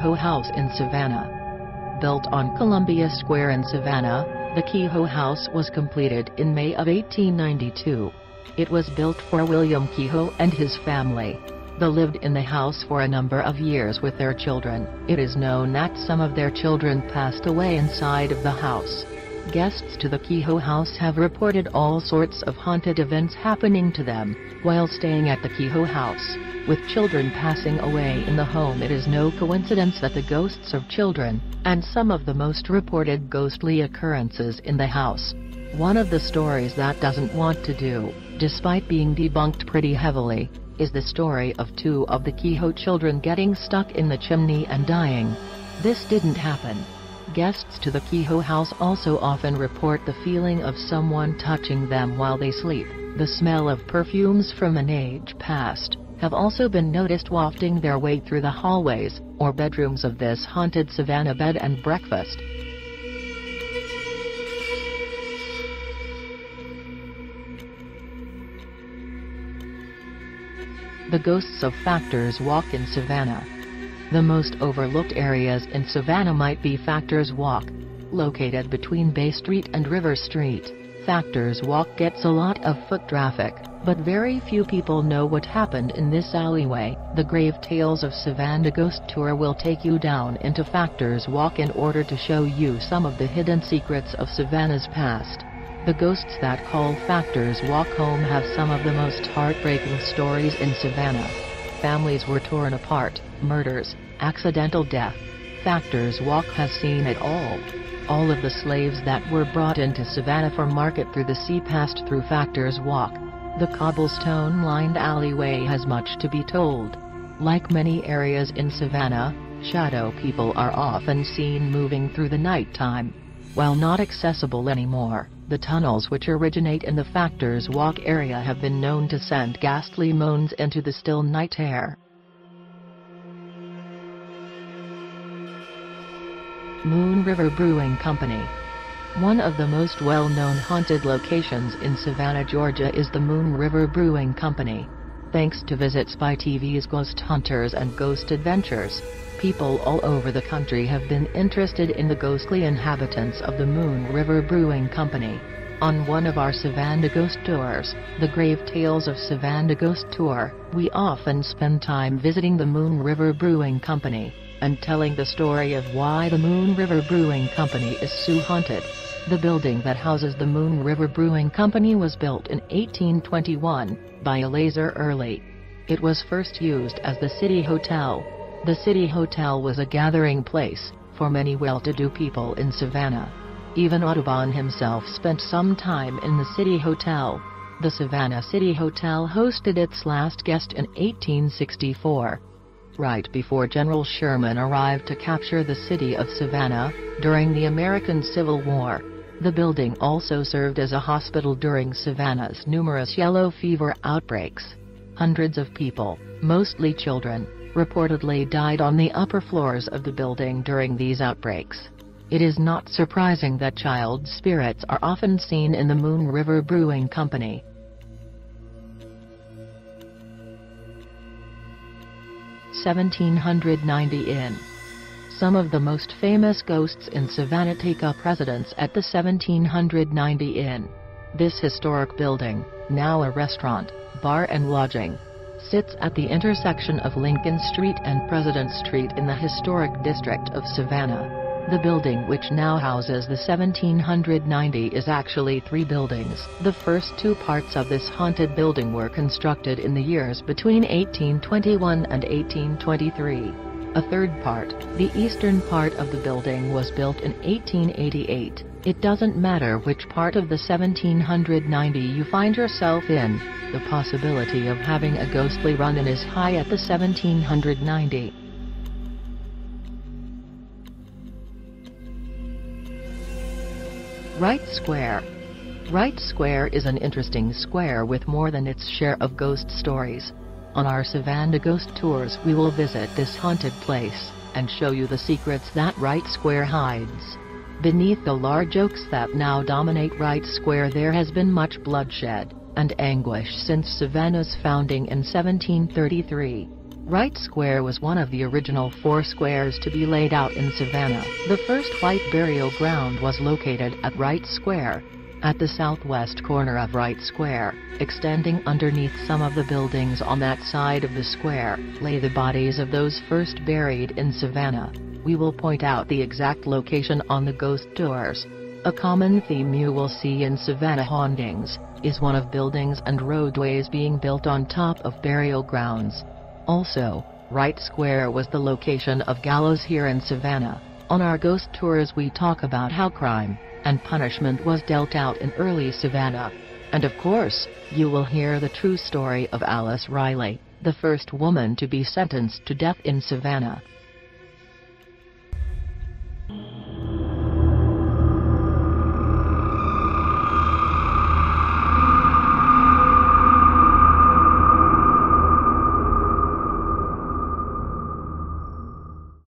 Kehoe House in Savannah. Built on Columbia Square in Savannah, the Kehoe House was completed in May of 1892. It was built for William Kehoe and his family. They lived in the house for a number of years with their children. It is known that some of their children passed away inside of the house. Guests to the Kehoe House have reported all sorts of haunted events happening to them while staying at the Kehoe House. With children passing away in the home, it is no coincidence that the ghosts of children, and some of the most reported ghostly occurrences in the house. One of the stories that doesn't want to do, despite being debunked pretty heavily, is the story of two of the Kehoe children getting stuck in the chimney and dying. This didn't happen. Guests to the Kehoe House also often report the feeling of someone touching them while they sleep. The smell of perfumes from an age past have also been noticed wafting their way through the hallways or bedrooms of this haunted Savannah bed and breakfast. The ghosts of Factors Walk in Savannah. The most overlooked areas in Savannah might be Factors Walk. Located between Bay Street and River Street, Factors Walk gets a lot of foot traffic, but very few people know what happened in this alleyway. The Grave Tales of Savannah Ghost Tour will take you down into Factors Walk in order to show you some of the hidden secrets of Savannah's past. The ghosts that call Factors Walk home have some of the most heartbreaking stories in Savannah. Families were torn apart, murders, accidental death. Factors Walk has seen it all. All of the slaves that were brought into Savannah for market through the sea passed through Factors Walk. The cobblestone-lined alleyway has much to be told. Like many areas in Savannah, shadow people are often seen moving through the nighttime. While not accessible anymore, the tunnels which originate in the Factors Walk area have been known to send ghastly moans into the still night air. Moon River Brewing Company. One of the most well-known haunted locations in Savannah, Georgia is the Moon River Brewing Company. Thanks to visits by TV's Ghost Hunters and Ghost Adventures, people all over the country have been interested in the ghostly inhabitants of the Moon River Brewing Company. On one of our Savannah Ghost Tours, the Grave Tales of Savannah Ghost Tour, we often spend time visiting the Moon River Brewing Company and telling the story of why the Moon River Brewing Company is so haunted. The building that houses the Moon River Brewing Company was built in 1821 by Eleazar Early. It was first used as the City Hotel. The City Hotel was a gathering place for many well-to-do people in Savannah. Even Audubon himself spent some time in the City Hotel. The Savannah City Hotel hosted its last guest in 1864. Right before General Sherman arrived to capture the city of Savannah, during the American Civil War. The building also served as a hospital during Savannah's numerous yellow fever outbreaks. Hundreds of people, mostly children, reportedly died on the upper floors of the building during these outbreaks. It is not surprising that child spirits are often seen in the Moon River Brewing Company. (1790 Inn). Some of the most famous ghosts in Savannah take up residence at the 1790 Inn. This historic building, now a restaurant, bar and lodging, sits at the intersection of Lincoln Street and President Street in the historic district of Savannah. The building, which now houses the 1790, is actually three buildings. The first two parts of this haunted building were constructed in the years between 1821 and 1823. A third part, the eastern part of the building, was built in 1888. It doesn't matter which part of the 1790 you find yourself in, the possibility of having a ghostly run-in is high at the 1790. Wright Square. Wright Square is an interesting square with more than its share of ghost stories. On our Savannah Ghost Tours we will visit this haunted place, and show you the secrets that Wright Square hides. Beneath the large oaks that now dominate Wright Square there has been much bloodshed and anguish since Savannah's founding in 1733. Wright Square was one of the original 4 squares to be laid out in Savannah. The first white burial ground was located at Wright Square. At the southwest corner of Wright Square, extending underneath some of the buildings on that side of the square, lay the bodies of those first buried in Savannah. We will point out the exact location on the ghost tours. A common theme you will see in Savannah hauntings is one of buildings and roadways being built on top of burial grounds. Also, Wright Square was the location of gallows here in Savannah. On our ghost tours we talk about how crime and punishment was dealt out in early Savannah. And of course, you will hear the true story of Alice Riley, the first woman to be sentenced to death in Savannah.